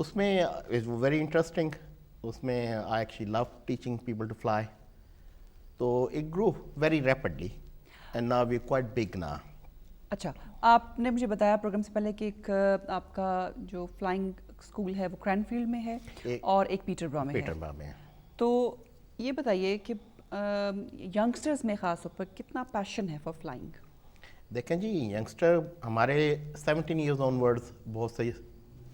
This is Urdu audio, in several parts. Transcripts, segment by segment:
اس میں اٹس ویری انٹرسٹنگ. اس میں I actually love teaching people to fly. تو it grew very rapidly and now we quite big نا. اچھا, آپ نے مجھے بتایا پروگرام سے پہلے کہ ایک آپ کا جو فلائنگ اسکول ہے وہ کرینفیلڈ میں ہے اور ایک پیٹربرا میں ہے. پیٹربرا میں. تو یہ بتائیے کہ ینگسٹرز میں خاص طور پر کتنا پیشن ہے فار فلائنگ؟ دیکھیں جی, ینگسٹر ہمارے 17 ایئرز آن ورڈز بہت سے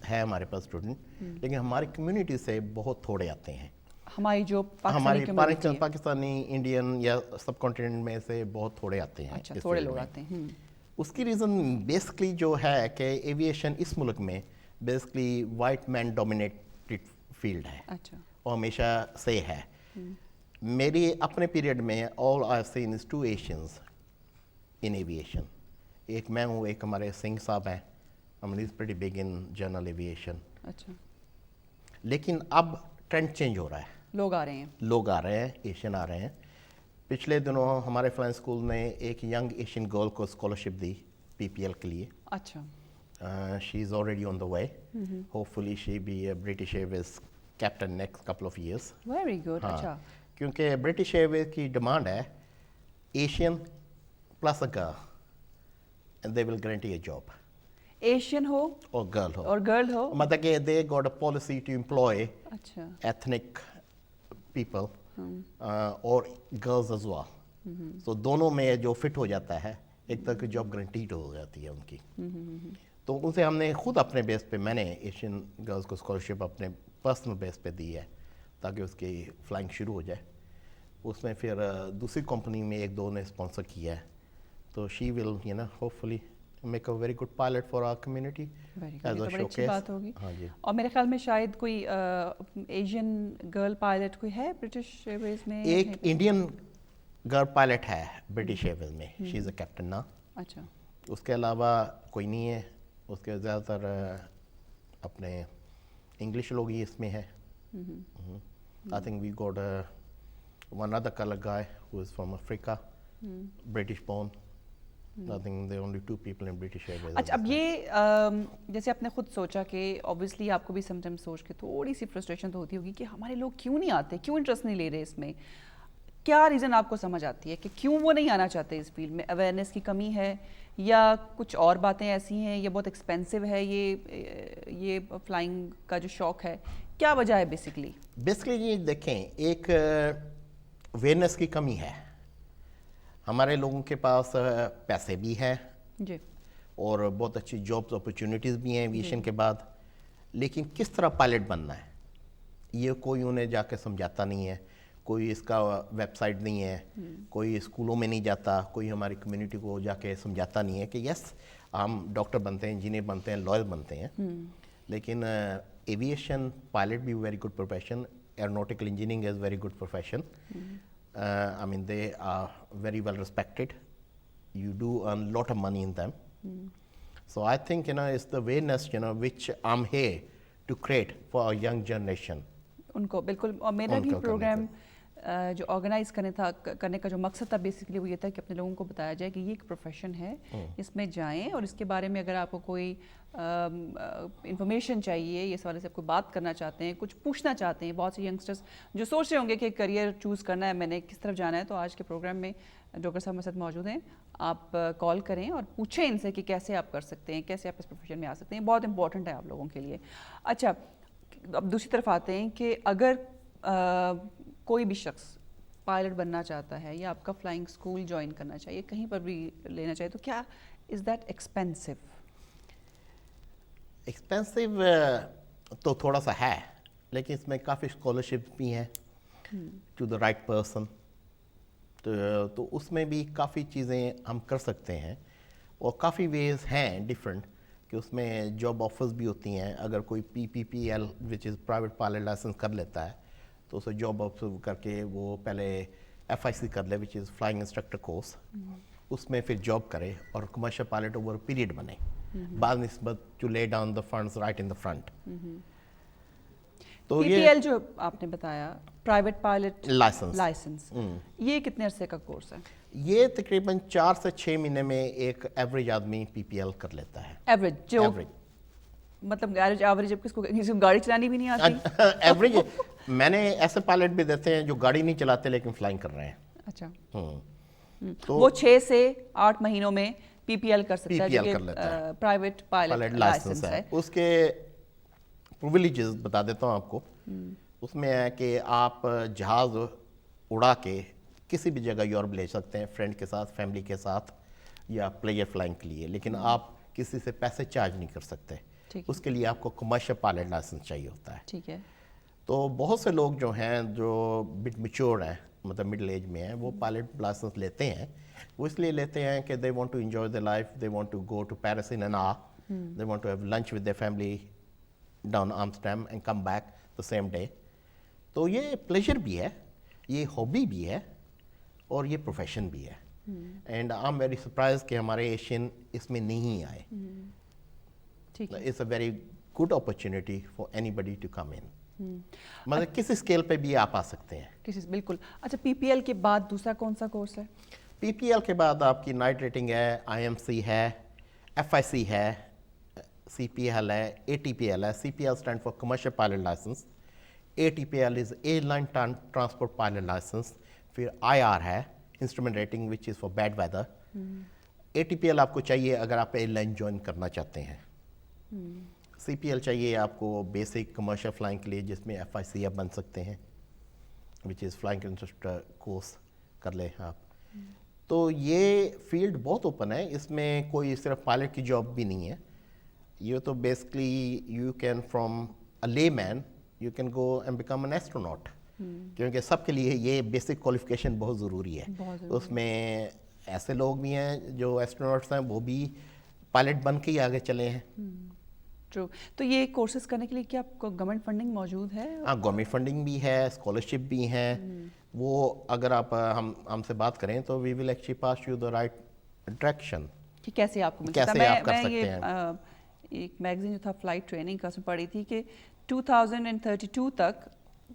ہے ہمارے پاس اسٹوڈنٹ, لیکن ہماری کمیونٹی سے بہت تھوڑے آتے ہیں. ہماری جو ہماری پاکستانی انڈین یا سب کانٹیننٹ میں سے بہت تھوڑے آتے ہیں. اچھا, تھوڑے لوگ آتے ہیں. اس کی ریزن بیسکلی جو ہے کہ ایویشن اس ملک میں بیسکلی وائٹ مین ڈومینیٹڈ فیلڈ ہے. اچھا, اور ہمیشہ سے ہے. میری اپنے پیریڈ میں آل آئی سین از 2 ایشینز ان ایویشن. ایک میں ہوں, ایک ہمارے سنگھ صاحب ہیں. Is pretty big in general aviation. اچھا, لیکن اب ٹرینڈ چینج ہو رہا ہے. لوگ آ رہے ہیں, ایشین آ رہے ہیں. پچھلے دنوں ہمارے فلائنگ اسکول نے ایک ینگ ایشین گرل کو اسکالرشپ دی PPL کے لیے. اچھا, she is already on the way. Hopefully she be a British Airways captain next couple of years. Very good. اچھا, کیونکہ برٹش ایئر ویز کی ڈیمانڈ ہے Asian plus a girl and they will guarantee a job. Asian ہو اور گرل ہو, مطلب کہ they got a policy to employ اچھا, ایتھنک پیپل اور گرلز از ویل. سو دونوں میں جو فٹ ہو جاتا ہے ایک طرح کی جاب گارنٹیڈ ہو جاتی ہے ان کی. تو ان سے ہم نے خود اپنے بیس پہ, میں نے ایشین گرلز کو اسکالرشپ اپنے پرسنل بیس پہ دی ہے تاکہ اس کی فلائنگ شروع ہو جائے. اس میں پھر دوسری کمپنی میں 1-2 نے اسپانسر کیا ہے. تو she will hopefully make a very good pilot for our community. بڑی اچھی بات ہوگی. ہاں جی. اور میرے خیال میں شاید کوئی ایشین گرل پائلٹ کوئی ہے برٹش ایئر ویز میں. ایک انڈین گرل پائلٹ ہے برٹش ایئر ویز میں, شی از اے کیپٹن نا. اچھا, اس کے علاوہ کوئی نہیں ہے. اس کے زیادہ تر اپنے انگلش لوگ ہی اس میں ہے. I think we got one other colour guy who is from Africa, British born. I think there are only 2 people in British Airways. اچھا, اب یہ جیسے آپ نے خود سوچا کہ اوبیسلی آپ کو بھی سم ٹائم سوچ کے تھوڑی سی فرسٹریشن تو ہوتی ہوگی کہ ہمارے لوگ کیوں نہیں آتے, کیوں انٹرسٹ نہیں لے رہے اس میں. کیا ریزن آپ کو سمجھ آتی ہے کہ کیوں وہ نہیں آنا چاہتے اس فیلڈ میں؟ اویئرنیس کی کمی ہے یا کچھ اور باتیں ایسی ہیں, یا بہت ایکسپینسو ہے یہ فلائنگ کا جو شوق ہے, کیا وجہ ہے بیسکلی یہ دیکھیں, ایک اویئرنیس کی کمی ہے. ہمارے لوگوں کے پاس پیسے بھی ہیں جی, اور بہت اچھی جابس اپرچونیٹیز بھی ہیں ایویشن کے بعد, لیکن کس طرح پائلٹ بننا ہے یہ کوئی انہیں جا کے سمجھاتا نہیں ہے. کوئی اس کا ویب سائٹ نہیں ہے, کوئی اسکولوں میں نہیں جاتا, کوئی ہماری کمیونٹی کو جا کے سمجھاتا نہیں ہے کہ یس ہم ڈاکٹر بنتے ہیں, انجینئر بنتے ہیں, لائر بنتے ہیں, لیکن ایویشن پائلٹ بھی very good profession. Aeronautical engineering is very good profession. I mean, they are very well respected. You do earn a lot of money in them. So I think, it's the awareness, which I'm here to create for our young generation. ان کو بالکل. اور میرا بھی پروگرام جو آرگنائز کرنے کا جو مقصد تھا بیسکلی وہ یہ تھا کہ اپنے لوگوں کو بتایا جائے کہ یہ ایک پروفیشن ہے, اس میں جائیں, اور اس کے بارے میں اگر آپ کو کوئی انفارمیشن چاہیے, یہ اس والے سے آپ کو بات کرنا چاہتے ہیں, کچھ پوچھنا چاہتے ہیں. بہت سے ینگسٹرز جو سوچ رہے ہوں گے کہ کریئر چوز کرنا ہے, میں نے کس طرف جانا ہے, تو آج کے پروگرام میں ڈاکٹر صاحب ہمارے ساتھ موجود ہیں. آپ کال کریں اور پوچھیں ان سے کہ کیسے آپ کر سکتے ہیں, کیسے آپ اس پروفیشن میں آ سکتے ہیں. بہت امپورٹنٹ ہے آپ لوگوں کے لیے. اچھا, اب دوسری طرف آتے ہیں کہ اگر کوئی بھی شخص پائلٹ بننا چاہتا ہے یا آپ کا فلائنگ اسکول جوائن کرنا چاہیے, کہیں پر بھی لینا چاہیے, تو کیا از دیٹ ایکسپینسو؟ ایکسپینسو تو تھوڑا سا ہے, لیکن اس میں کافی اسکالرشپ بھی ہیں ٹو دا رائٹ پرسن. تو اس میں بھی کافی چیزیں ہم کر سکتے ہیں, اور کافی ویز ہیں ڈفرینٹ کہ اس میں جاب آفرز بھی ہوتی ہیں. اگر کوئی PPPL which is private pilot licence کر لیتا ہے تو اسے جاب آفر کر کے وہ پہلے FIC کر لے وچ از فلائنگ انسٹرکٹر کورس, اس میں پھر جاب کرے اور کمرشل پائلٹ اوور پیریڈ بنے بعد نسبت to lay down the funds right in the front. تو PPL جو آپ نے بتایا پرائیویٹ پائلٹ لائسنس, یہ کتنے عرصے کا کورس ہے؟ یہ تقریباً 4 سے 6 مہینے میں ایک ایوریج آدمی PPL کر لیتا ہے. ایوریج جو مطلب ایوریج اب کسی کو گاڑی چلانی بھی نہیں آتی؟ ایوریج میں نے ایسے پائلٹ بھی دیتے ہیں جو گاڑی نہیں چلاتے لیکن فلائنگ کر رہے ہیں. اچھا. تو وہ 6 سے 8 مہینوں میں پی پی ایل کر سکتا ہے جو کہ پرائیویٹ پائلٹ لائسنس ہے. اس کے پرویلیجز بتا دیتا ہوں آپ کو. اس میں ہے کہ آپ جہاز اڑا کے کسی بھی جگہ یورپ لے سکتے ہیں فرینڈ کے ساتھ, فیملی کے ساتھ, یا پلیجر فلائنگ کے لیے, لیکن آپ کسی سے پیسے چارج نہیں کر سکتے. اس کے لیے آپ کو کمرشل پائلٹ لائسنس چاہیے ہوتا ہے. ٹھیک ہے. تو بہت سے لوگ جو ہیں جو بٹ میچور ہیں, مطلب مڈل ایج میں ہیں, وہ پائلٹ لائسنس لیتے ہیں. وہ اس لیے لیتے ہیں کہ they want to enjoy their life, they want to go to Paris in an hour, they want to have lunch with their family down Amsterdam and come back the same day. تو یہ پلیجر بھی ہے, یہ ہابی بھی ہے, اور یہ پروفیشن بھی ہے. And I am very surprise کہ ہمارے ایشین اس میں نہیں آئے. It's a very good opportunity for anybody to come in. مطلب کس اسکیل پہ بھی آپ آ سکتے ہیں. بالکل. اچھا, پی پی ایل کے بعد دوسرا کون سا کورس ہے؟ پی پی ایل کے بعد آپ کی نائٹ ریٹنگ ہے, آئی ایم سی ہے, ایف آئی سی ہے, سی پی ایل ہے, اے ٹی پی ایل ہے. C P L stand for commercial pilot licence, A T P L is airline transport pilot licence. پھر آئی آر ہے, instrument rating which is for bad weather. A T P L آپ کو چاہیے اگر آپ ایئر لائن جوائن کرنا چاہتے ہیں. سی پی ایل چاہیے آپ کو بیسک کمرشل فلائنگ کے لیے, جس میں ایف آئی سی آپ بن سکتے ہیں, وچ از فلائنگ انسٹرکٹر کورس کر لیں آپ. تو یہ فیلڈ بہت اوپن ہے, اس میں کوئی صرف پائلٹ کی جاب بھی نہیں ہے. یہ تو basically you can from a layman you can go and become an astronaut, کیونکہ سب کے لیے یہ بیسک کوالیفیکیشن بہت ضروری ہے. اس میں ایسے لوگ بھی ہیں جو ایسٹروناٹس ہیں, وہ بھی پائلٹ بن کے ہی آگے چلے ہیں. ٹرو. تو یہ کورسز کرنے کے لیے کیا آپ کو گورنمنٹ فنڈنگ موجود ہے؟ ہاں, گورنمنٹ فنڈنگ بھی ہے, اسکالرشپ بھی ہیں. وہ اگر آپ ہم سے بات کریں تو we will actually pass you the right direction کہ کیسے آپ کو مل سکتا ہے. میں ایک میگزین جو تھا فلائٹ ٹریننگ کا, اس میں پڑھی تھی کہ 2032 تک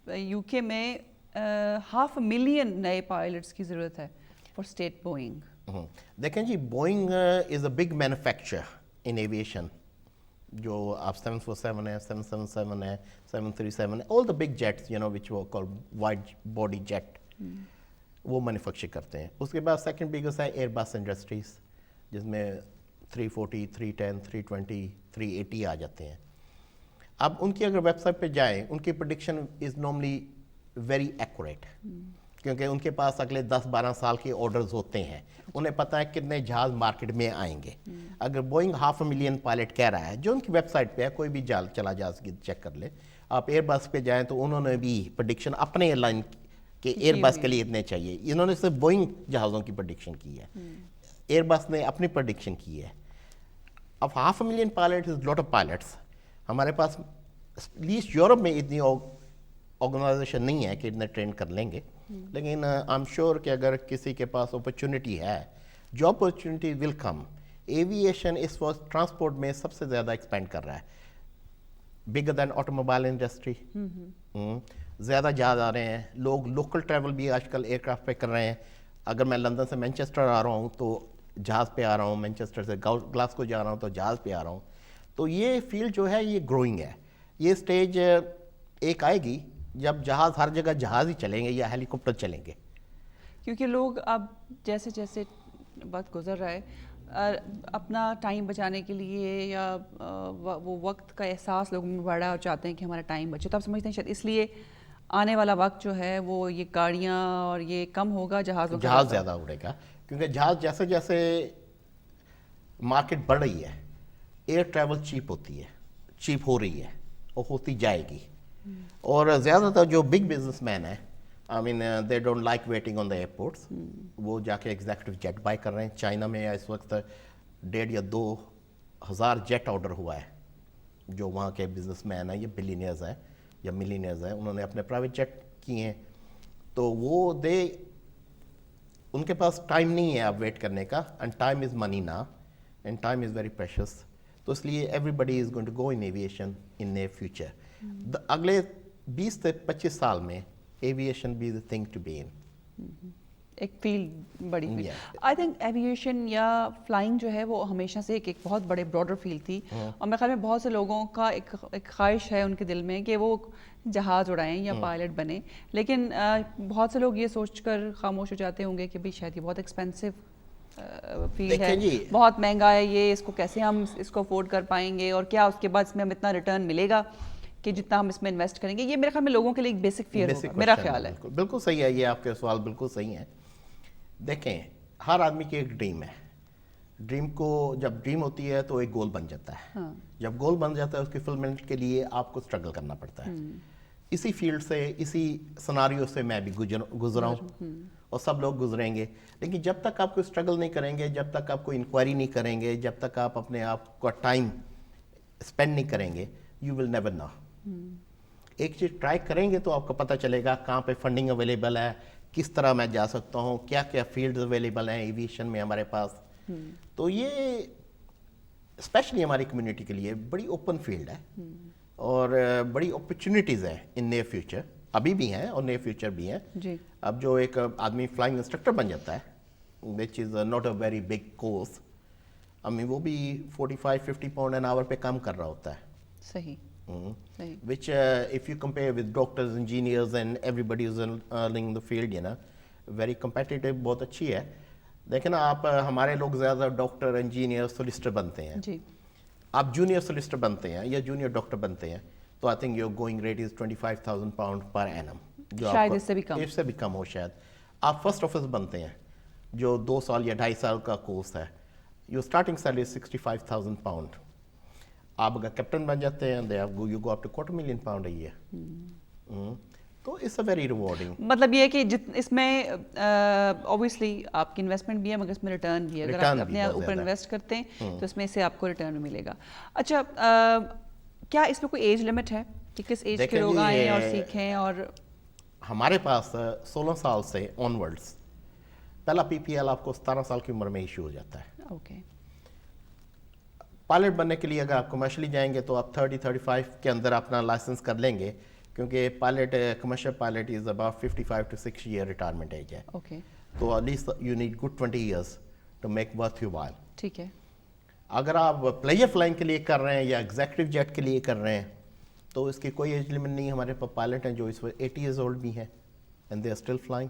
یو کے میں 500,000 نئے پائلٹس کی ضرورت ہے فار اسٹیٹ بوئنگ. دیکھیں جی, Boeing is a big manufacturer in aviation. جو آپ 747 ہے, 777 ہے, 737 ہے, all the big jets, you know, which were called wide body jet, وہ مینوفیکچر کرتے ہیں. اس کے بعد سیکنڈ بگیسٹ ہے ایئر بس انڈسٹریز, جس میں 340, 310, 320, 380 آ جاتے ہیں. اب ان کی اگر ویب سائٹ پہ جائیں, ان کی prediction is normally very accurate, کیونکہ ان کے پاس اگلے 10-12 سال کے آرڈرز ہوتے ہیں. انہیں پتہ ہے کتنے جہاز مارکیٹ میں آئیں گے. اگر بوئنگ 500,000 پائلٹ کہہ رہا ہے, جو ان کی ویب سائٹ پہ ہے, کوئی بھی چلا جہاز کی چیک کر لے. آپ ایئر بس پہ جائیں تو انہوں نے بھی پریڈکشن اپنے ایئر لائن کے ایئر بس کے لیے اتنے چاہیے, انہوں نے صرف بوئنگ جہازوں کی پریڈکشن کی ہے. ایئر بس نے اپنی پریڈکشن کی ہے. اب 500,000 pilot is lot of pilots. ہمارے پاس لیسٹ یورپ میں اتنی آرگنائزیشن نہیں ہے کہ اتنے ٹرین کر لیں گے, لیکن آئی ایم شیور کہ اگر کسی کے پاس اپرچونٹی ہے, جاب اپرچونٹی ول کم. ایویشن اس وقت ٹرانسپورٹ میں سب سے زیادہ ایکسپینڈ کر رہا ہے, بگر دین آٹو موبائل انڈسٹری. زیادہ جہاز آ رہے ہیں, لوگ لوکل ٹریول بھی آج کل ایئر کرافٹ پہ کر رہے ہیں. اگر میں لندن سے مینچسٹر آ رہا ہوں تو جہاز پہ آ رہا ہوں, مینچسٹر سے گلاسکو جا رہا ہوں تو جہاز پہ آ رہا ہوں. تو یہ فیلڈ جو ہے یہ گروئنگ ہے. یہ اسٹیج ایک آئے گی جب جہاز ہر جگہ جہاز ہی چلیں گے یا ہیلی کاپٹر چلیں گے, کیونکہ لوگ اب جیسے جیسے وقت گزر رہا ہے, اپنا ٹائم بچانے کے لیے یا وہ وقت کا احساس لوگوں میں بڑھا, اور چاہتے ہیں کہ ہمارا ٹائم بچے. تو آپ سمجھتے ہیں شاید اس لیے آنے والا وقت جو ہے وہ یہ گاڑیاں اور یہ کم ہوگا, جہاز زیادہ اڑے گا. کیونکہ جہاز جیسے جیسے مارکیٹ بڑھ رہی ہے, ایئر ٹریول چیپ ہو رہی ہے اور ہوتی جائے گی. اور زیادہ تر جو بگ بزنس مین ہیں, I mean they don't like waiting on the airports, وہ جا کے ایگزیکٹو جیٹ بائی کر رہے ہیں. چائنا میں اس وقت 1,500 یا 2,000 جیٹ آرڈر ہوا ہے. جو وہاں کے بزنس مین ہیں, یہ بلینئرز ہیں یا ملینئرز ہیں, انہوں نے اپنے پرائیویٹ جیٹ کیے ہیں. تو وہ ان کے پاس ٹائم نہیں ہے اب ویٹ کرنے کا, اینڈ ٹائم از منی نا, and time is very precious. تو اس لیے everybody is going to go in aviation in near future. اگلے 20 سے 25 سال میں aviation be the thing to be in. ایک فیلڈ بڑی فیلڈ. آئی تھنک ایویشن یا فلائنگ جو ہے وہ ہمیشہ سے ایک بہت بڑے براڈر فیلڈ تھی, اور میرے خیال میں بہت سے لوگوں کا ایک خواہش ہے ان کے دل میں کہ وہ جہاز اڑائیں یا پائلٹ بنیں, لیکن بہت سے لوگ یہ سوچ کر خاموش ہو جاتے ہوں گے کہ بھائی شاید یہ بہت ایکسپینسو فیلڈ ہے, بہت مہنگا ہے یہ, اس کو کیسے ہم اس کو افورڈ کر پائیں گے, اور کیا اس کے بعد اس میں ہم اتنا ریٹرن ملے گا کہ جتنا ہم اس میں انویسٹ کریں گے. یہ میرے خیال میں لوگوں کے لیے ایک بیسک فیئر ہوگا, میرا خیال ہے. بالکل صحیح ہے, یہ آپ کے سوال بالکل صحیح ہیں. دیکھیں, ہر آدمی کی ایک ڈریم ہے, ڈریم کو جب ڈریم ہوتی ہے تو ایک گول بن جاتا ہے, جب گول بن جاتا ہے اس کی فلمنٹ کے لیے آپ کو اسٹرگل کرنا پڑتا ہے. اسی فیلڈ سے, اسی سناریو سے میں بھی گزرا ہوں, اور سب لوگ گزریں گے. لیکن جب تک آپ کو اسٹرگل نہیں کریں گے, جب تک آپ کو انکوائری نہیں کریں گے, جب تک آپ اپنے آپ کا ٹائم اسپینڈ نہیں کریں گے, یو ول نیور نو. ایک چیز ٹرائی کریں گے تو آپ کو پتہ چلے گا کہاں پہ فنڈنگ اویلیبل ہے, کس طرح میں جا سکتا ہوں, کیا کیا فیلڈز اویلیبل ہیں ایویشن میں ہمارے پاس. تو یہ اسپیشلی ہماری کمیونٹی کے لیے بڑی اوپن فیلڈ ہے, اور بڑی اپرچونیٹیز ہیں ان نیئر فیوچر, ابھی بھی ہیں اور نیئر فیوچر بھی ہیں. اب جو ایک آدمی فلائنگ انسٹرکٹر بن جاتا ہے, which is not a very big course, وہ بھی 45-50 پاؤنڈ این آور پہ کام کر رہا ہوتا ہے. صحیح. Which if you compare with doctors, engineers and everybody who's earning the field, very competitive, بہت اچھی ہے. دیکھیں نا, آپ ہمارے لوگ زیادہ ڈاکٹر, انجینئر, سولیسٹر بنتے ہیں. آپ جونیئر سولیسٹر بنتے ہیں یا جونیئر ڈاکٹر بنتے ہیں تو I think your going rate is 25,000 pound per annum, شاید اس سے بھی کم ہو شاید. آپ فرسٹ آفس بنتے ہیں جو 2 سال یا 2.5 سال کا کورس ہے, یور اسٹارٹنگ سیلری 65,000 پاؤنڈ. آپ اگر کیپٹن بن جاتے ہیں you go up to £250,000 a year. تو اٹس اے ویری ریوارڈنگ. مطلب یہ کہ اس میں اوبویسلی آپ کی انویسٹمنٹ بھی ہے مگر اس میں ریٹرن بھی ہے. اگر آپ اپنے اوپر انویسٹ کرتے ہیں تو اس میں سے آپ کو ریٹرن بھی ملے گا. اچھا, کیا اس میں کوئی ایج لمٹ ہے کہ کس ایج کے لوگ آئیں اور سیکھیں؟ اور ہمارے پاس 16 سال سے آن ورڈس, پہلا PPL آپ کو 17 سال کی عمر میں ایشو ہو جاتا ہے. اوکے. پائلٹ بننے کے لیے اگر آپ کمرشلی جائیں گے تو آپ 30-35 کے اندر اپنا لائسنس کر لیں گے, کیونکہ pilot, commercial pilot is about 55 to 60 year retirement age ہے. اوکے. تو at least you need good 20 years to make worth your while. ٹھیک ہے. اگر آپ پلیجر فلائنگ کے لیے کر رہے ہیں یا ایگزیکٹو جیٹ کے لیے کر رہے ہیں تو اس کی کوئی ایج لمٹ نہیں. ہمارے پاس پائلٹ ہیں جو اس وقت 80 years old بھی ہیں and they are still flying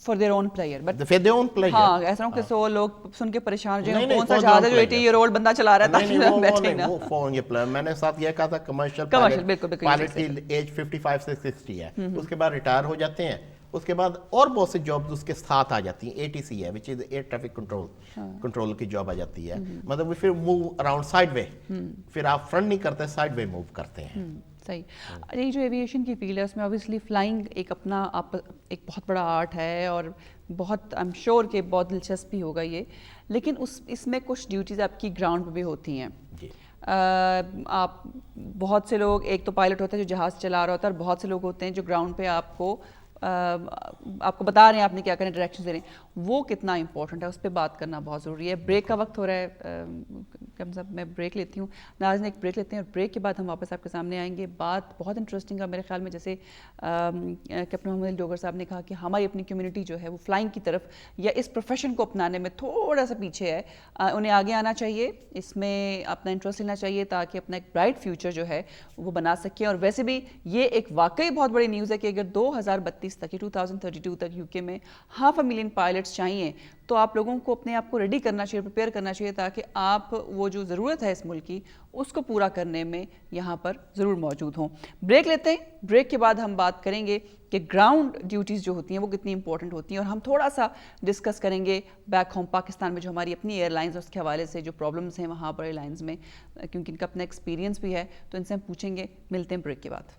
for their own pleasure. But for their own pleasure. ہاں, ایسا نہ کہ سو لوگ سن کے پریشان جو ہیں کون سا جہاز ہے جو 80 year old بندہ چلا رہا ہے تاکہ بیٹھے نا. وہ فون یہ پلان میں نے ساتھ یہ کہا تھا کمرشل پائلٹ کی ایج 55 سے 60 ہے, اس کے بعد ریٹائر ہو جاتے ہیں. اس کے بعد اور بہت سی جابز اس کے ساتھ آ جاتی ہیں. ATC ہے which is air traffic control کی جاب آ جاتی ہے. مطلب پھر موو اراؤنڈ سائڈ وے, پھر آپ فرنٹ نہیں کرتے, سائڈ وے موو کرتے ہیں. صحیح. یہ جو ایویشن کی فیلڈ ہے اس میں اوبیسلی فلائنگ ایک اپنا ایک بہت بڑا آرٹ ہے, اور بہت آئی ایم شیور کہ بہت دلچسپی ہوگا یہ, لیکن اس میں کچھ ڈیوٹیز آپ کی گراؤنڈ پہ بھی ہوتی ہیں. آپ بہت سے لوگ, ایک تو پائلٹ ہوتا ہے جو جہاز چلا رہا ہوتا ہے, اور بہت سے لوگ ہوتے ہیں جو گراؤنڈ پہ آپ کو بتا رہے ہیں آپ نے کیا کریں, ڈائریکشن دے رہے ہیں. وہ کتنا امپورٹنٹ ہے, اس پہ بات کرنا بہت ضروری ہے. بریک کا وقت ہو رہا ہے, کم سے کم میں بریک لیتی ہوں. ناظرین ایک بریک لیتے ہیں, اور بریک کے بعد ہم واپس آپ کے سامنے آئیں گے. بات بہت انٹرسٹنگ ہے میرے خیال میں, جیسے کیپٹن محمد علی ڈوگر صاحب نے کہا کہ ہماری اپنی کمیونٹی جو ہے وہ فلائنگ کی طرف یا اس پروفیشن کو اپنانے میں تھوڑا سا پیچھے ہے. انہیں آگے آنا چاہیے, اس میں اپنا انٹرسٹ لینا چاہیے تاکہ اپنا ایک برائٹ فیوچر جو ہے وہ بنا سکیں. اور ویسے بھی یہ ایک واقعی بہت بڑی نیوز ہے کہ اگر 2032 تک, 2032 تک UK میں 500,000 پائلٹس چاہیے تو آپ لوگوں کو اپنے آپ کو ریڈی کرنا چاہیے, پریپیئر کرنا چاہیے, تاکہ آپ وہ جو ضرورت ہے اس ملک کی اس کو پورا کرنے میں یہاں پر ضرور موجود ہوں. بریک لیتے ہیں, بریک کے بعد ہم بات کریں گے کہ گراؤنڈ ڈیوٹیز جو ہوتی ہیں وہ کتنی امپورٹنٹ ہوتی ہیں, اور ہم تھوڑا سا ڈسکس کریں گے بیک ہوم پاکستان میں جو ہماری اپنی ایئر لائنز اس کے حوالے سے جو پرابلمس ہیں وہاں پر ایئر لائنز میں, کیونکہ ان کا اپنا ایکسپیرینس بھی ہے, تو ان سے ہم پوچھیں گے. ملتے ہیں بریک کے بعد.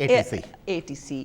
ATC।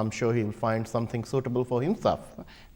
I'm sure he will find something suitable for himself.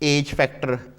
age factor,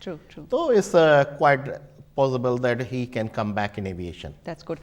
True. So it's quite possible that he can come back in aviation. That's good.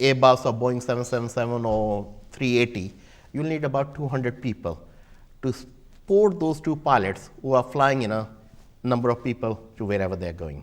Airbus or Boeing 777 or 380, you'll need about 200 people to support those 2 pilots who are flying in a number of people to wherever they're going.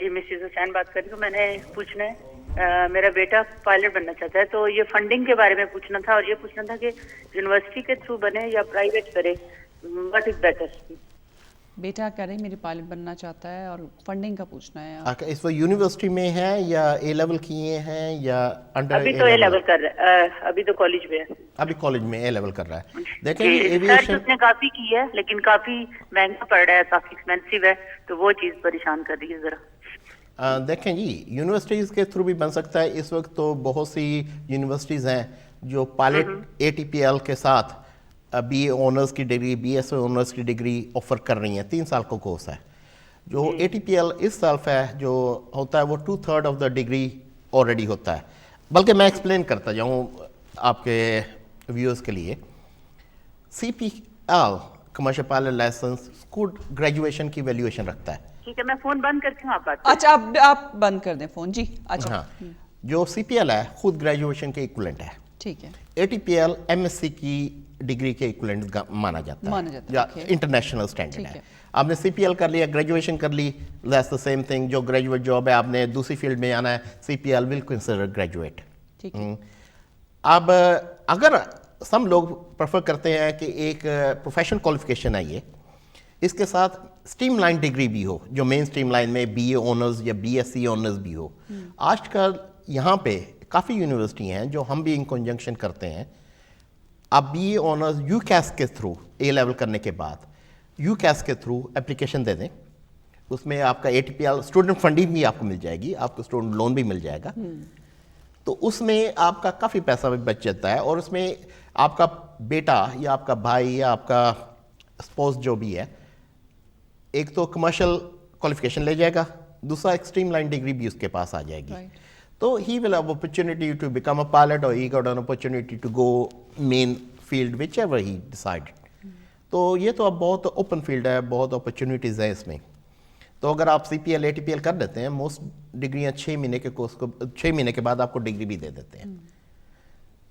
جی مسز حسین بات کر رہی ہوں. میں نے پوچھنا ہے میرا بیٹا پائلٹ بننا چاہتا ہے, تو یہ فنڈنگ کے بارے میں پوچھنا تھا, اور یہ پوچھنا تھا کہ یونیورسٹی کے تھرو بنے یا پرائیویٹ کرے, واٹ از بیٹر. بیٹا کہہ رہے میری پائلٹ بننا چاہتا ہے اور فنڈنگ کا پوچھنا ہے. اس وقت یونیورسٹی میں ہے یا اے لیول کیے ہیں یا انڈر؟ ابھی تو اے لیول کر رہا ہے, ابھی تو کالج میں ہے. ابھی کالج میں اے لیول کر رہا ہے. دیکھیں ریسرچ اس نے کافی کی ہے لیکن کافی مہنگا پڑ رہا ہے, کافی ایکسپینسو ہے, تو وہ چیز پریشان کر رہی ہے ذرا. دیکھیں جی یونیورسٹیز کے تھرو بھی بن سکتا ہے. اس وقت تو بہت سی یونیورسٹیز ہیں جو pilot A T P L کے ساتھ بی اے آنرز کی degree, B S A honours کی ڈگری آفر کر رہی ہیں. 3 سال کا کورس ہے. جو A T P L itself ہے جو ہوتا ہے وہ 2/3 آف دا ڈگری آلریڈی ہوتا ہے. بلکہ میں ایکسپلین کرتا جاؤں آپ کے ویورز کے لیے. C P L commercial pilot licence school graduation کی ویلیویشن رکھتا ہے. ٹھیک ہے, میں فون بند کرتی ہوں, آپ بات. اچھا آپ بند کر دیں فون. جی اچھا. ہاں, جو سی پی ایل ہے خود گریجویشن کے ایکولنٹ ہے. ٹھیک ہے. A T P L M S C کی ڈگری کے ایکولنٹ مانا جاتا ہے یا انٹرنیشنل اسٹینڈرڈ ہے. آپ نے سی پی ایل کر لیا, گریجویشن کر لی, دیٹس دا سیم تھنگ. جو گریجویٹ جاب ہے آپ نے دوسری فیلڈ میں آنا ہے, C P L will consider graduate. اب اگر سم لوگ پریفر کرتے ہیں کہ ایک پروفیشنل کوالیفیکیشن ہے یہ, اس کے ساتھ اسٹریم لائن ڈگری بھی ہو, جو مین اسٹریم لائن میں بی اے آنرز یا بی ایس سی آنرز بھی ہو. آج کل یہاں پہ کافی یونیورسٹی ہیں جو ہم بھی ان کنجنکشن کرتے ہیں. آپ B A honours UCAS کے تھرو اے لیول کرنے کے بعد یو کیس کے تھرو اپلیکیشن دے دیں. اس میں آپ کا A T P L student funding بھی آپ کو مل جائے گی, آپ کو اسٹوڈنٹ لون بھی مل جائے گا. تو اس میں آپ کا کافی پیسہ بھی بچ جاتا ہے, اور اس میں آپ کا بیٹا یا آپ کا بھائی یا آپ کا اسپوز جو بھی ہے, ایک تو کمرشل کوالیفیکیشن لے جائے گا, دوسرا ایکسٹریم لائن ڈگری بھی اس کے پاس آ جائے گی. تو he will have opportunity to become a pilot, اور he got an opportunity to go main field whichever he decide. تو یہ تو اب بہت اوپن فیلڈ ہے, بہت اپرچونیٹیز ہیں اس میں. تو اگر آپ C P L A T P L کر دیتے ہیں, موسٹ ڈگریاں 6 مہینے کے کورس کو 6 مہینے کے بعد آپ کو ڈگری بھی دے دیتے ہیں.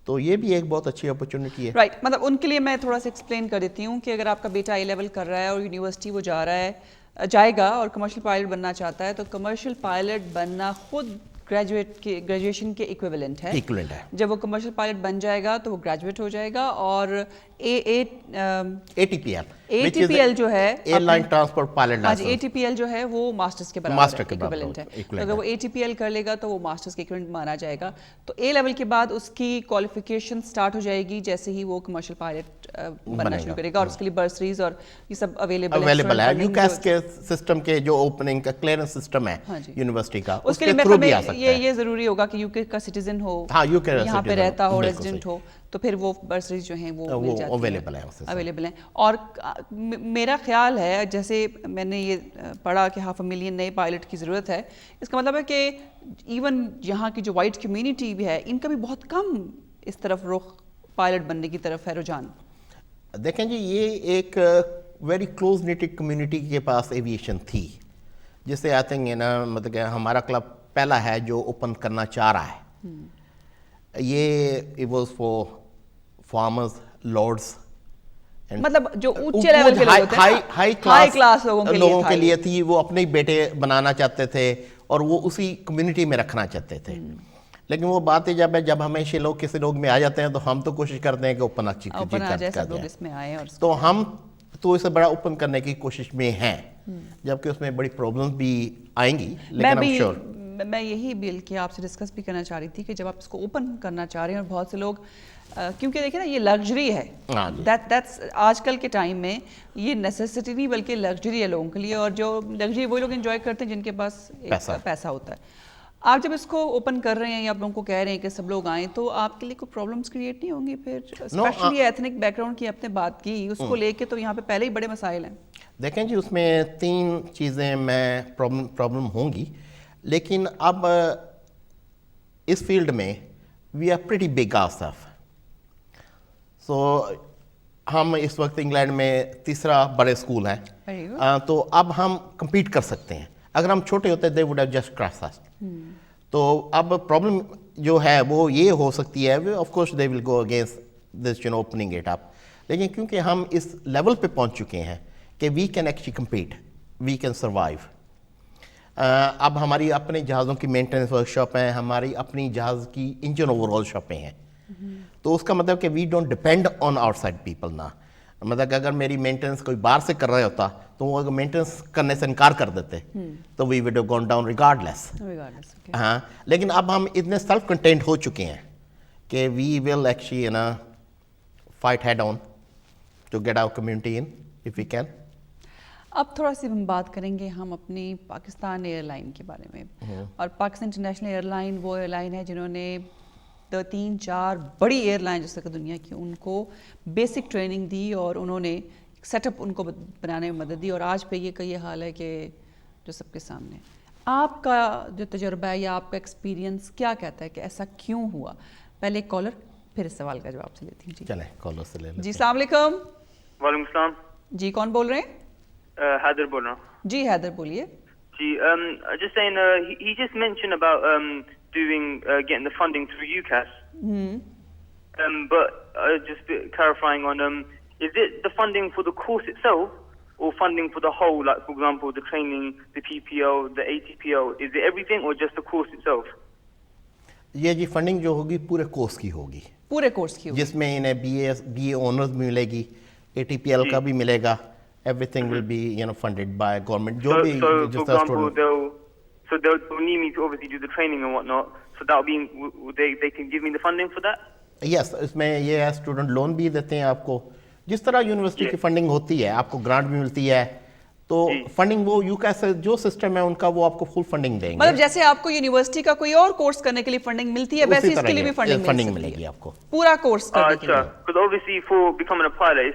تو یہ بھی ایک بہت اچھی اپرچونیٹی ہے. رائٹ, مطلب ان کے لیے میں تھوڑا سا ایکسپلین کر دیتی ہوں کہ اگر آپ کا بیٹا اے لیول کر رہا ہے اور یونیورسٹی وہ جائے گا اور کمرشل پائلٹ بننا چاہتا ہے, تو کمرشل پائلٹ بننا خود گریجویشن کے ایکویولنٹ ہے. جب وہ کمرشل پائلٹ بن جائے گا تو وہ گریجویٹ ہو جائے گا, اور اے ٹی پی ایل جو ہے airline transport pilot licence, A T P L جو ہے وہ ماسٹرز کے برابر ایکویولنٹ ہے. اگر وہ اے ٹی پی ایل کر لے گا تو وہ ماسٹرز کے ایکویولنٹ مانا جائے گا. تو اے لیول کے بعد اس کی کوالیفیکیشن سٹارٹ ہو جائے گی جیسے ہی وہ کمرشل پائلٹ بننا شروع کرے گا, اور اس کے لیے برسریز اور یہ سب اویلیبل ہے. یو کیس کے سسٹم کے جو اوپننگ کا کلیئرنس سسٹم ہے یونیورسٹی کا, اس کے لیے یہ ضروری ہوگا کہ یو کے کا سٹیزن ہو, یہاں پہ رہتا ہو, ریزیڈنٹ ہو, تو پھر وہ برسریز جو ہیں وہ اویلیبل ہیں. اور میرا خیال ہے جیسے میں نے یہ پڑھا کہ 500,000 نئے پائلٹ کی ضرورت ہے, اس کا مطلب ہے کہ ایون یہاں کی جو وائٹ کمیونٹی بھی ہے ان کا بھی بہت کم اس طرف رخ پائلٹ بننے کی طرف ہے رجحان. دیکھیں جی, یہ ایک ویری کلوز نیٹڈ کمیونٹی کے پاس ایویشن تھی, جس سے آئی تھنک نا مطلب کہ ہمارا کلب پہلا ہے جو اوپن کرنا چاہ رہا ہے. یہ it was for farmers, Lords, مطلب جو اونچے لیول کے لوگ ہوتے ہیں, ہائی کلاس لوگوں کے لیے تھی. وہ اپنے بیٹے بنانا چاہتے تھے اور وہ اسی کمیونٹی میں رکھنا چاہتے تھے. لیکن وہ بات ہے جب ہمیشہ لوگ کسی لوگ میں آ جاتے ہیں تو ہم تو کوشش کرتے ہیں کہ اوپن اچھی تو ہم تو اسے بڑا اوپن کرنے کی کوشش میں ہیں, جبکہ اس میں بڑی پرابلمز بھی آئیں گی. لیکن میں یہی بلکہ آپ سے ڈسکس بھی کرنا چاہ رہی تھی کہ جب آپ اس کو اوپن کرنا چاہ رہے ہیں, اور بہت سے لوگ کیونکہ دیکھیں نا یہ لگژری ہے, دیٹس آج کل کے ٹائم میں یہ نیسیسٹی نہیں بلکہ لگژری ہے لوگوں کے لیے, اور جو لگژری وہی لوگ انجوائے کرتے ہیں جن کے پاس پیسہ ہوتا ہے. آپ جب اس کو اوپن کر رہے ہیں یا آپ لوگوں کو کہہ رہے ہیں کہ سب لوگ آئیں, تو آپ کے لیے کوئی پرابلمس کریٹ نہیں ہوں گی پھر, اسپیشلی ایتھنک بیک گراؤنڈ کی آپ نے بات کی, اس کو لے کے تو یہاں پہ پہلے ہی بڑے مسائل ہیں. دیکھیں جی, اس میں 3 چیزیں میں پرابلم ہوں گی, لیکن اب اس فیلڈ میں وی آر پریٹی بگ آرسیلف. سو ہم اس وقت انگلینڈ میں 3را بڑے اسکول ہیں, تو اب ہم کمپیٹ کر سکتے ہیں. اگر ہم چھوٹے ہوتے they would have just crossed us. تو اب پرابلم جو ہے وہ یہ ہو سکتی ہے, of course they will go against this opening it up. لیکن کیونکہ ہم اس لیول پہ پہنچ چکے ہیں کہ we can actually compete, we can survive. اب ہماری اپنے جہازوں کی مینٹیننس ورک شاپ ہیں, ہماری اپنی جہاز کی انجن اوور آل شاپیں ہیں. تو اس کا مطلب کہ we don't depend on outside people نا. مطلب کہ اگر میری مینٹیننس کوئی باہر سے کر رہا ہوتا تو وہ اگر مینٹیننس کرنے سے انکار کر دیتے تو we would have gone down regardless. ہاں, لیکن اب ہم اتنے سیلف کنٹینٹ ہو چکے ہیں کہ we will actually fight head on to get our community in if we can. اب تھوڑا سی ہم بات کریں گے ہم اپنی پاکستان ایئر لائن کے بارے میں. اور پاکستان انٹرنیشنل ایئر لائن وہ ایئر لائن ہے جنہوں نے 3-4 بڑی ایئر لائن جیسے کہ دنیا کی ان کو بیسک ٹریننگ دی اور انہوں نے سیٹ اپ ان کو بنانے میں مدد دی, اور آج پہ یہ کا یہ حال ہے کہ جو سب کے سامنے. آپ کا جو تجربہ ہے یا آپ کا ایکسپیرینس کیا کہتا ہے کہ ایسا کیوں ہوا؟ پہلے کالر پھر اس سوال کا جواب سے لیتی ہوں. جی چلیں کالر سے لے لیں. جی السلام علیکم. وعلیکم السلام. جی کون بول رہے ہیں؟ حیدر بول رہا ہوں. جی حیدر بولیے. جی just saying he just mentioned about doing getting the funding through UCAS. But just clarifying on is it the funding for the course itself or funding for the whole, like for example the training, the PPO, the ATPO, is it everything or just the course itself? یہ جی فنڈنگ جو ہوگی پورے کورس کی ہوگی, پورے کورس کی ہوگی, جس میں انہیں بی اے آنرز بھی ملے گی, اے ٹی پی ایل کا بھی ملے گا. Everything will be funded by government. So for example they'll need me to obviously do the training and whatnot, so that'll be they can give me the funding for that. Yes, اس میں یہ ہے اسٹوڈنٹ لون بھی دیتے ہیں آپ کو, جس طرح یونیورسٹی کی فنڈنگ ہوتی ہے, آپ کو گرانٹ بھی ملتی ہے. تو فنڈنگ وہ یو کیسے جو سسٹم ہے ان کا وہ آپ کو فل فنڈنگ دیں گے. مطلب جیسے آپ کو یونیورسٹی کا کوئی اور کورس کرنے کے لیے فنڈنگ ملتی ہے ویسے اس کے لیے بھی فنڈنگ ملے گی آپ کو پورا کورس کرنے کے لیے. Because obviously for becoming a pilot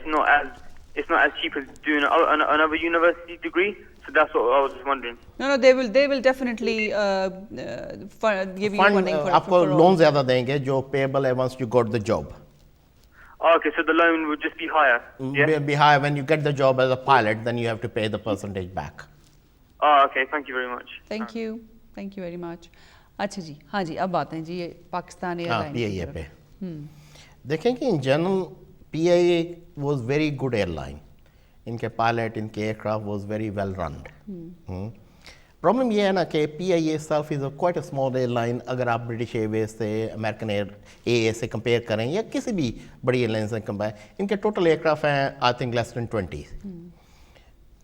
it's not as cheap as doing another university degree, so that's what I was just wondering. No, they will definitely give you funding for آپ کو لون زیادہ دیں گے جو payable ہے once you got the job. Okay, so the loan would just be higher. Yeah, be higher when you get the job as a pilot, then you have to pay the percentage back. Okay, thank you very much. Thank you very much. اچھا جی, ہاں جی اب آتے ہیں جی Pakistan airline P I A پہ. دیکھیں کہ in general P I A was very good airline. ان کے پائلٹ, ان کے aircraft was very well run. Problem یہ ہے نا کہ P I A self is a quite a small airline. اگر آپ برٹش ایئر ویز سے, امریکن اے سے کمپیئر کریں یا کسی بھی بڑی ایئر لائن سے کمپیئر, ان کے ٹوٹل ایئر کرافٹ ہیں آئی تھنک لیس دین 20.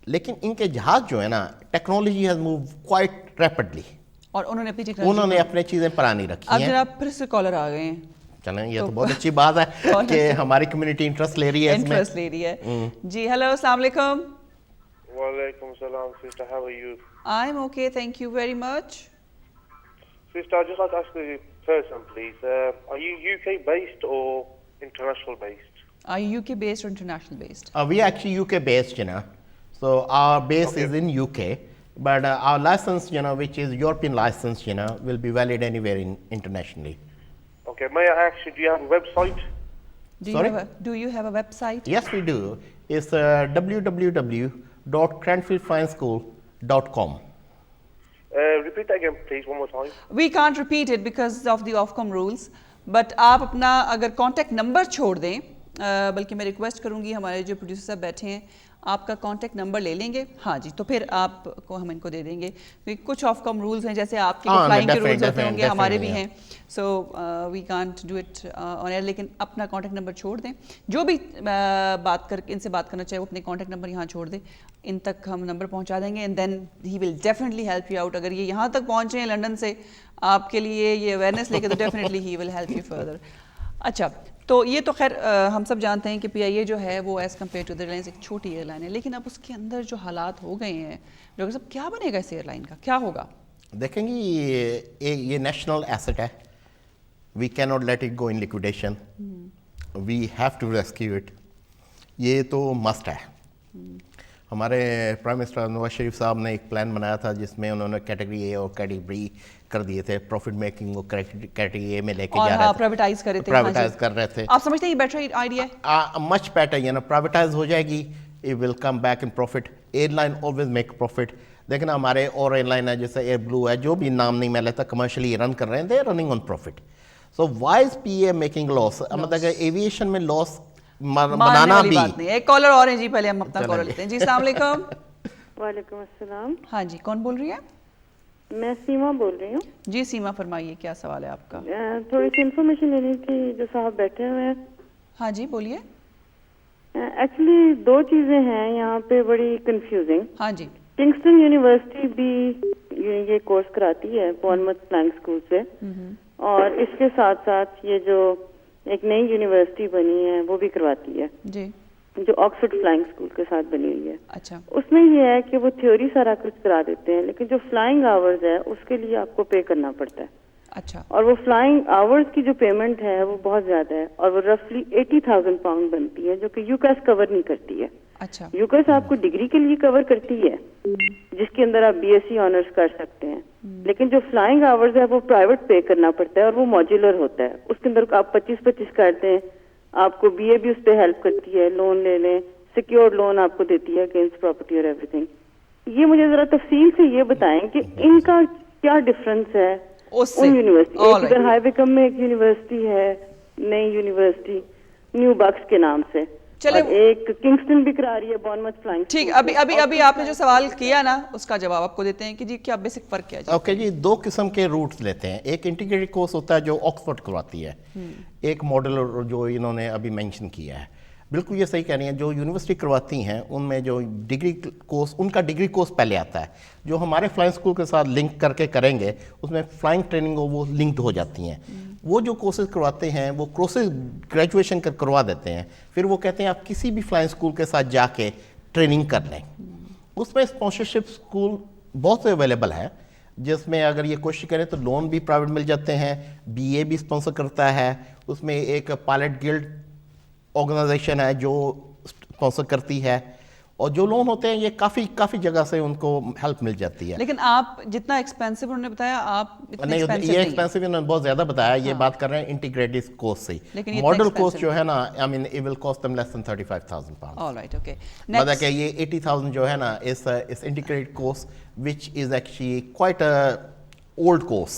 لیکن ان کے جہاز جو ہے نا, technology has move quite rapidly, اور انہوں نے اپنی چیزیں پرانی رکھی ہیں. اب جناب پھر سے کالر آ گئے ہیں. چلیں یہ تو بہت اچھی بات ہے کہ ہماری کمیونٹی انٹرسٹ لے رہی ہے. جی ہیلو السلام علیکم. وعلیکم السلام. Sister, how are you? I'm okay, thank you very much. Sister, I'd just like to ask the person, please. Are you UK based or international based? Are you UK based or international based? We are actually UK based, you know. So our base is in UK, but our license, you know, which is European license, you know, will be valid anywhere internationally. Okay, may I ask you, do you have a website? Do you have a website? Yes, we do. It's www.cranfieldfineschool.com. Repeat that again, please, one more time. We can't repeat it because of the Ofcom rules. But آپ اپنا اگر کانٹیکٹ نمبر چھوڑ دیں, بلکہ میں ریکویسٹ کروں گی ہمارے جو پروڈیوسر صاحب بیٹھے ہیں آپ کا کانٹیکٹ نمبر لے لیں گے. ہاں جی, تو پھر آپ کو ہم ان کو دے دیں گے. کیونکہ کچھ آف کم رولز ہیں, جیسے آپ کے فلائنگ کے رولز ہوتے ہوں گے, ہمارے بھی ہیں. So we can't do it on air, لیکن اپنا کانٹیکٹ نمبر چھوڑ دیں. جو بھی ان سے بات کرنا چاہے وہ اپنے کانٹیکٹ نمبر یہاں چھوڑ دیں, ان تک ہم نمبر پہنچا دیں گے. And then he will definitely help you out. اگر یہ یہاں تک پہنچے ہیں لنڈن سے آپ کے لیے یہ اویئرنیس لے کے, تو definitely he will help you further. اچھا, تو یہ تو خیر ہم سب جانتے ہیں کہ پی آئی اے جو ہے وہ as compare to other airlines ایک چھوٹی ایئر لائن ہے. لیکن اب اس کے اندر جو حالات ہو گئے ہیں, ڈاکٹر صاحب کیا بنے گا اس ایئر لائن کا, کیا ہوگا؟ دیکھیں گے یہ نیشنل ایسٹ ہے. وی کی not let it go in liquidation, we have to rescue it. یہ تو مسٹ ہے. ہمارے پرائم منسٹر نواز شریف صاحب نے ایک پلان بنایا تھا جس میں انہوں نے کیٹیگری اے اور کیٹیگری بی کر دیے تھے. پروفٹ میکنگ کو کیٹیگری اے میں لے کے جا رہے تھے, پرائیویٹائز کر رہے تھے. آپ سمجھتے ہیں یہ بیٹر آئیڈیا ہے؟ مچ بیٹر, یعنی پرائیویٹائز ہو جائے گی, it will come back in profit. Airline always make profit. دیکھنا ہمارے اور ایئر لائن ہے جیسے ایئر بلو ہے, جو بھی نام نہیں میں لیتا, کمرشلی رن کر رہے ہیں, they are running on profit. So why is P A making loss? مطلب کہ ایویشن میں لاس بنانا بھی. ایک کالر اور ہیں جی, پہلے ہم اپنا کالر لیتے ہیں. جی السلام علیکم. وعلیکم السلام. ہاں جی, کون بول رہی ہے؟ میں سیما بول رہی ہوں. جی سیما فرمائیے کیا سوال ہے آپ کا؟ تھوڑی سی انفارمیشن لینی تھی جو صاحب بیٹھے ہوئے ہیں. ہاں جی بولیے. ایکچولی دو چیزیں ہیں یہاں پہ بڑی کنفیوزنگ. ہاں جی. کنگسٹن یونیورسٹی بھی یہ کورس کراتی ہے بورنموتھ فلائنگ اسکول سے, اور اس کے ساتھ ساتھ یہ جو ایک نئی یونیورسٹی بنی ہے وہ بھی کرواتی ہے جی, جو آکسفورڈ فلائنگ اسکول کے ساتھ بنی ہوئی ہے. اچھا. اس میں یہ ہے کہ وہ تھیوری سارا کچھ کرا دیتے ہیں, لیکن جو فلائنگ آورز ہے اس کے لیے آپ کو پے کرنا پڑتا ہے. اچھا. اور وہ فلائنگ آورز کی جو پیمنٹ ہے وہ بہت زیادہ ہے, اور وہ رفلی 80,000 پاؤنڈ بنتی ہے, جو کہ یوکاس کور نہیں کرتی ہے. اچھا. یوکاس آپ کو ڈگری کے لیے کور کرتی ہے جس کے اندر آپ بی ایس سی آنرس کر سکتے ہیں, لیکن جو فلائنگ آورز ہے وہ پرائیویٹ پے کرنا پڑتا ہے, اور وہ ماڈیولر ہوتا ہے. اس کے اندر آپ 25 کرتے ہیں, آپ کو بی اے بھی اس پہ ہیلپ کرتی ہے, لون لے لیں, سیکیورڈ لون آپ کو دیتی ہے اگینسٹ پراپرٹی اور ایوری تھنگ. یہ مجھے ذرا تفصیل سے یہ بتائیں کہ ان کا کیا ڈفرنس ہے ان یونیورسٹی. ایک ادھر ہائی ویکم میں ایک یونیورسٹی ہے نئی یونیورسٹی نیو باکس کے نام سے, اور ایک کنگسٹن بھی کرا رہی ہے بورنموتھ فلائنگ. ٹھیک, ابھی آپ نے جو سوال کیا نا اس کا جواب آپ کو دیتے ہیں کہ جی کیا بیسک فرق کیا ہے. اوکے جی, دو قسم کے روٹس لیتے ہیں. ایک انٹیگریٹڈ کورس ہوتا ہے جو آکسفورڈ کرواتی ہے, ایک ماڈل جو انہوں نے ابھی مینشن کیا ہے. بالکل یہ صحیح کہہ رہی ہیں, جو یونیورسٹی کرواتی ہیں ان میں جو ڈگری کورس, ان کا ڈگری کورس پہلے آتا ہے. جو ہمارے فلائنگ اسکول کے ساتھ لنک کر کے کریں گے اس میں فلائنگ ٹریننگ وہ لنکڈ ہو جاتی ہیں. وہ جو کورسز کرواتے ہیں وہ کورسز گریجویشن کروا دیتے ہیں, پھر وہ کہتے ہیں آپ کسی بھی فلائنگ اسکول کے ساتھ جا کے ٹریننگ کر لیں. اس میں اسپانسرشپ اسکول بہت سے اویلیبل ہے, جس میں اگر یہ کوشش کریں تو لون بھی پرائیویٹ مل جاتے ہیں, بی اے بھی اسپانسر کرتا ہے. اس میں ایک پائلٹ گلڈ آرگنائزیشن ہے جو اسپانسر کرتی ہے, اور جو لون ہوتے ہیں یہ کافی جگہ سے ان کو ہیلپ مل جاتی ہے. لیکن آپ جتنا ایکسپینسو انہوں نے بتایا آپ نہیں, یہ ایکسپینسو انہوں نے بہت زیادہ بتایا. یہ بات کر رہے ہیں انٹیگریٹڈ کورس سے. ماڈل کورس جو ہے نا, I mean it will cost them less than 35,000 pounds. All right, okay. مطلب کہ یہ 80,000 جو ہے نا اس integrated course which is actually quite a old course.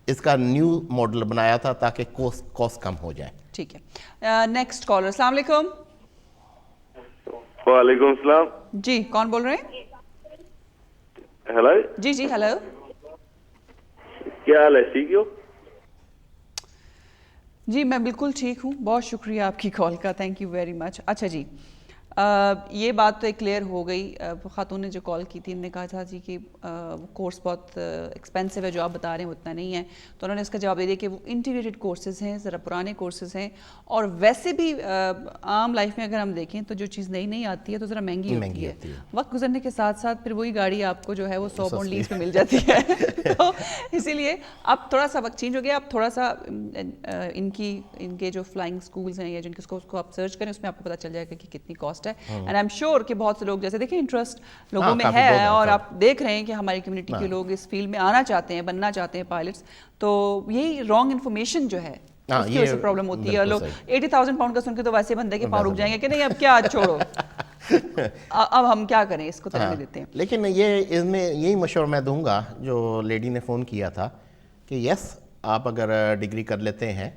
اس کا نیو ماڈل بنایا تھا تاکہ کاسٹ کم ہو جائے. ٹھیک ہے. Next caller. السلام علیکم. وعلیکم السلام. جی کون بول رہے ہیں؟ ہیلو. جی ہیلو. کیا حال ہے, ٹھیک ہو؟ جی میں بالکل ٹھیک ہوں, بہت شکریہ آپ کی کال کا, تھینک یو ویری مچ. اچھا جی, یہ بات تو ایک کلیئر ہو گئی. خاتون نے جو کال کی تھی انہوں نے کہا تھا جی کہ کورس بہت ایکسپینسو ہے, جو آپ بتا رہے ہیں اتنا نہیں ہے. تو انہوں نے اس کا جواب دے دیا کہ وہ انٹیگریٹڈ کورسز ہیں, ذرا پرانے کورسز ہیں, اور ویسے بھی عام لائف میں اگر ہم دیکھیں تو جو چیز نئی آتی ہے تو ذرا مہنگی ہوتی ہے. وقت گزرنے کے ساتھ ساتھ پھر وہی گاڑی آپ کو جو ہے وہ 100 پاؤنڈ لیز پہ مل جاتی ہے. تو اسی لیے اب تھوڑا سا وقت چینج ہو گیا. اب تھوڑا سا ان کے جو فلائنگ اسکولز ہیں یا جن کے اسکولس کو آپ سرچ کریں اس میں آپ کو پتہ چل جائے گا کہ کتنی کاسٹ ہے. اینڈ آئی ایم شیور کہ بہت سے لوگ جیسے دیکھیں انٹرسٹ لوگوں میں ہے, اور آپ دیکھ رہے ہیں کہ ہماری کمیونٹی کے لوگ اس فیلڈ میں آنا چاہتے ہیں, بننا چاہتے ہیں پائلٹس. تو یہی رانگ انفارمیشن جو ہے اس کی وجہ سے پرابلم ہوتی ہے. لوگ 80,000 پاؤنڈ کا سن کے تو ویسے بندے کے پاؤں رک جائیں گے کہ نہیں اب کیا چھوڑو, اب ہم کیا کریں, اس کو ترجیح دیتے ہیں. لیکن یہ اس میں یہی مشورہ میں دوں گا جو لیڈی نے فون کیا تھا کہ یس آپ اگر ڈگری کر لیتے ہیں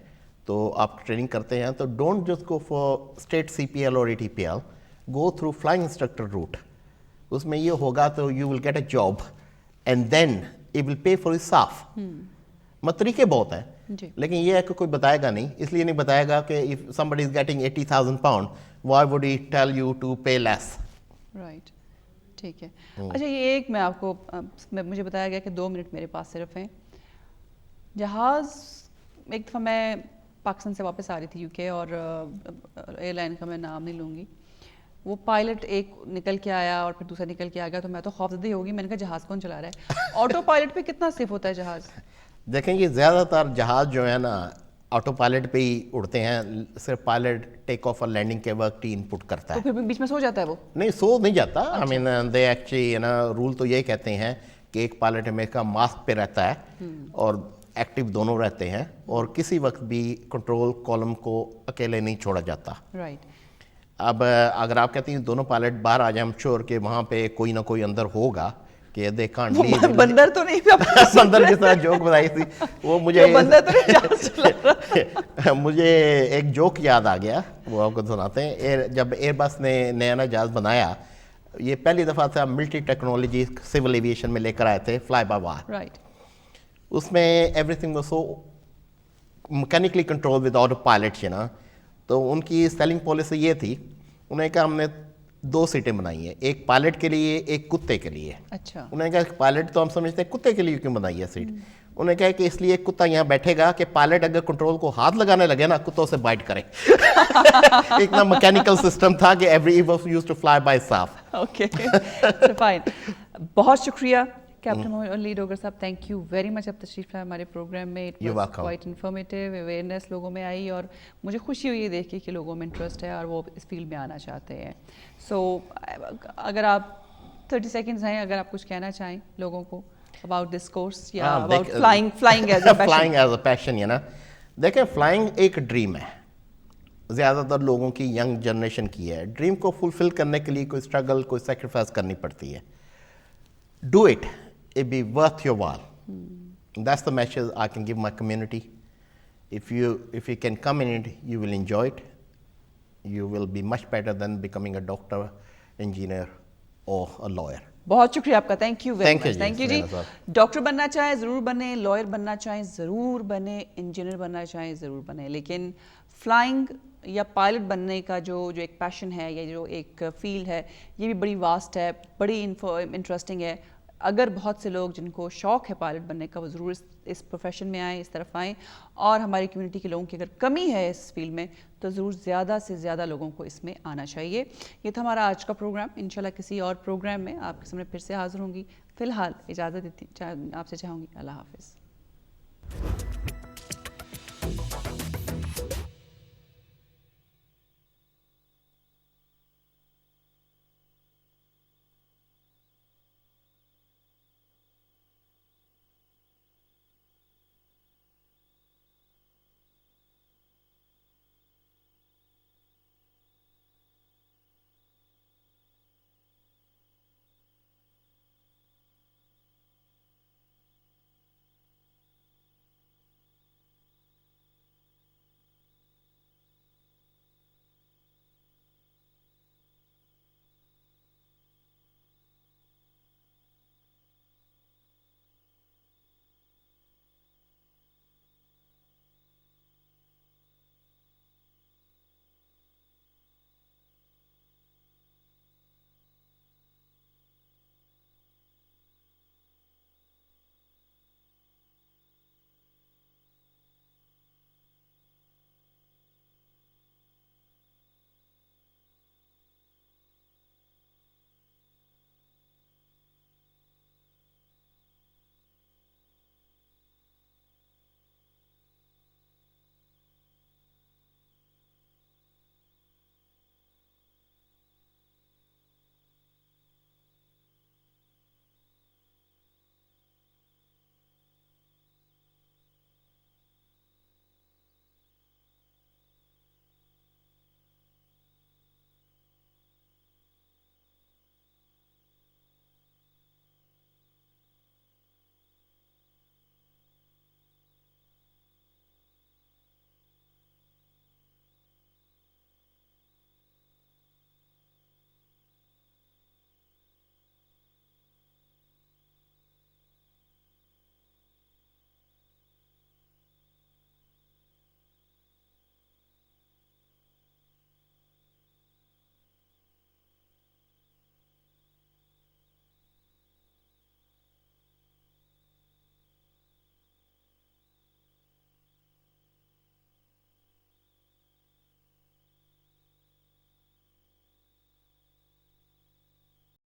تو آپ ٹریننگ کرتے ہیں تو don't just go for state C P L اور A T P L, go through flying instructor route. اس میں یہ ہوگا تو you will get a job and then it will pay for staff. طریقے بہت ہیں, لیکن یہ ہے کہ کوئی بتائے گا نہیں, اس لیے نہیں بتائے گا کہ if somebody is getting 80,000 pound why would he tell you to pay less. Right, ٹھیک ہے. اچھا یہ ایک میں آپ کو مجھے بتایا گیا کہ 2 منٹ میرے پاس صرف ہیں. جہاز ایک دفعہ میں پاکستان سے واپس آ رہی تھی یو کے, اور ایئر لائن کا میں نام نہیں لوں گی, وہ پائلٹ ایک نکل کے آیا اور پھر دوسرا نکل کے آ گیا, تو میں تو خوفزدہ ہوگی. میں نے کہا جہاز کون چلا رہا ہے؟ آٹو پائلٹ پہ کتنا سیف ہوتا ہے جہاز؟ دیکھیں گے زیادہ تر جہاز جو ہے نا آٹو پائلٹ پہ ہی اڑتے ہیں, صرف پائلٹ ٹیک آف اور لینڈنگ کے وقت ہی ان پٹ کرتا ہے. تو پھر بیچ میں سو جاتا ہے وہ؟ نہیں سو نہیں جاتا. آئی مین دے ایکچولی نا رول تو یہ کہتے ہیں کہ ایک پائلٹ ہمیشہ ماسک پہ رہتا ہے اور ایکٹیو دونوں رہتے ہیں, اور کسی وقت بھی کنٹرول کالم کو اکیلے نہیں چھوڑا جاتا. رائٹ. اب اگر آپ کہتے ہیں دونوں پائلٹ باہر آ جائیں, I'm sure کہ وہاں پہ کوئی نہ کوئی اندر ہوگا کہ دے کانٹ لیو. بندر تو نہیں, بندر کے ساتھ جوک بتائی تھی وہ مجھے, مجھے ایک جوک یاد آ گیا, وہ آپ کو سناتے ہیں. جب ایئر بس نے نیا جہاز بنایا یہ پہلی دفعہ سے ہم ملٹری ٹیکنالوجی سول ایویشن میں لے کر آئے تھے فلائی بائی وائر. رائٹ. اس میں every thing was so mechanically control with auto pilot نا. تو ان کی سیلنگ پالیسی یہ تھی, انہوں نے کہا ہم نے 2 سیٹیں بنائی ہیں, ایک پائلٹ کے لیے ایک کتے کے لیے. اچھا. انہوں نے کہا کہ پائلٹ تو ہم سمجھتے ہیں کتے کے لیے کیوں بنائی ہے سیٹ. انہوں نے کہا کہ اس لیے کتا یہاں بیٹھے گا کہ پائلٹ اگر کنٹرول کو ہاتھ لگانے لگے نا کتوں سے بائٹ کرے. اتنا میکینیکل سسٹم تھا کہ every was used to fly by صاف. Okay fine. بہت شکریہ کیپٹن محمد علی ڈوگر صاحب, تھینک یو ویری مچ. اب تشریف لائے ہمارے پروگرام میں. It was quite informative, awareness لوگوں میں آئی اور مجھے خوشی ہوئی یہ دیکھ کے کہ لوگوں میں انٹرسٹ ہے اور وہ اس فیلڈ میں آنا چاہتے ہیں. سو اگر آپ 30 سیکنڈز ہیں, اگر آپ کچھ کہنا چاہیں لوگوں کو about this course یا about flying as a passion. flying as a passion نا. دیکھیں فلائنگ ایک ڈریم ہے, زیادہ تر لوگوں کی ینگ جنریشن کی ہے. ڈریم کو فلفل کرنے کے لیے کوئی اسٹرگل کوئی سیکریفائس کرنی پڑتی ہے. Do it, it be worth your while. That's the message I can give my community. if you can come in it, you will enjoy it. You will be much better than becoming a doctor, engineer or a lawyer. بہت شکریہ آپ کا. Thank you very much. Thank you جی. ڈاکٹر بننا چاہیں ضرور بنیں, لائر بننا چاہیں ضرور بنیں, انجینئر بننا چاہیں ضرور بنیں, لیکن فلائنگ یا پائلٹ بننے کا جو ایک پیشن ہے یا جو ایک فیلڈ ہے یہ بھی بڑی واسٹ ہے, بڑی انٹرسٹنگ ہے. اگر بہت سے لوگ جن کو شوق ہے پائلٹ بننے کا وہ ضرور اس پروفیشن میں آئیں, اس طرف آئیں. اور ہماری کمیونٹی کے لوگوں کی اگر کمی ہے اس فیلڈ میں تو ضرور زیادہ سے زیادہ لوگوں کو اس میں آنا چاہیے. یہ تھا ہمارا آج کا پروگرام. انشاءاللہ کسی اور پروگرام میں آپ کے سامنے پھر سے حاضر ہوں گی. فی الحال اجازت آپ سے چاہوں گی. اللہ حافظ.